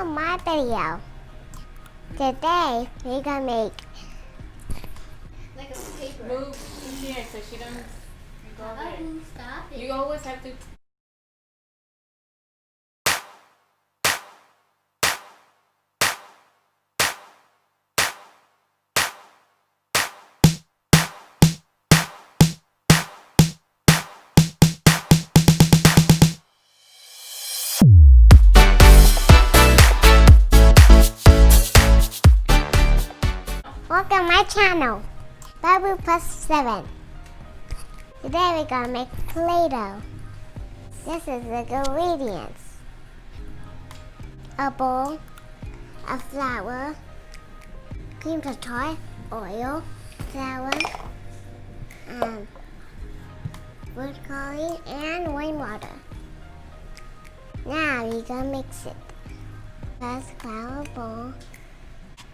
to my video. Today we're gonna make like a paper. Move here so she don't go there. Stop it. You always have to. Welcome to my channel, Babu plus 7. Today we're gonna make Play-Doh. This is the ingredients: a bowl, a flour, cream tartar, oil, flour, food coloring, and rainwater. Now we're gonna mix it. First, flour bowl.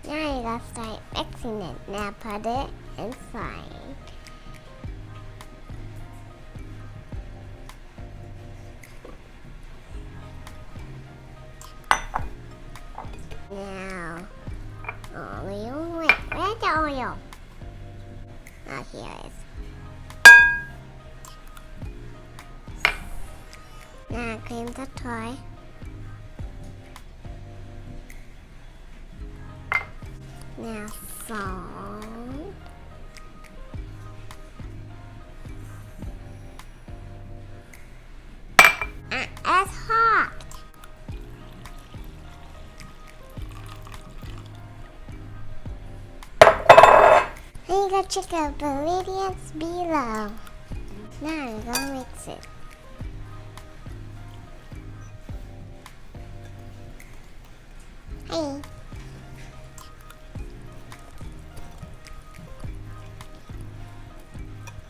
Now you gotta start mixing it. Now put it inside. Now, oil. Wait, where's the oil? Oh, here it is. Now cream the toy. Now salt. It's hot. And you can check out the ingredients below. Now you're gonna mix it. Hey.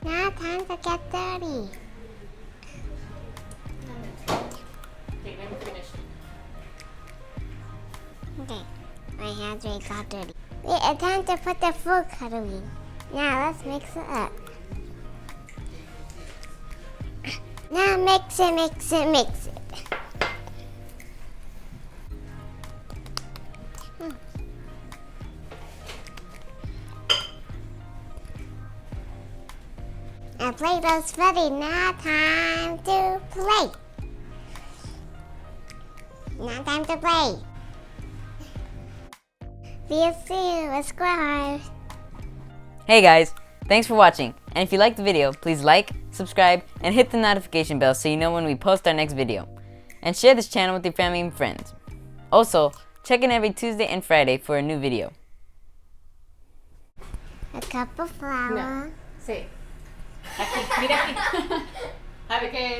Now time to get dirty. Okay, let me finish. Okay, my hands already got dirty. Wait, it's time to put the food coloring. Now let's mix it up. Now mix it, mix it, mix it. And Play-Doh's ready. Now time to play. Now time to play. See you soon. Subscribe. Hey guys, thanks for watching. And if you liked the video, please like, subscribe, and hit the notification bell so you know when we post our next video. And share this channel with your family and friends. Also, check in every Tuesday and Friday for a new video. A cup of flour. No. Sí. Aquí, mira aquí. A ver qué.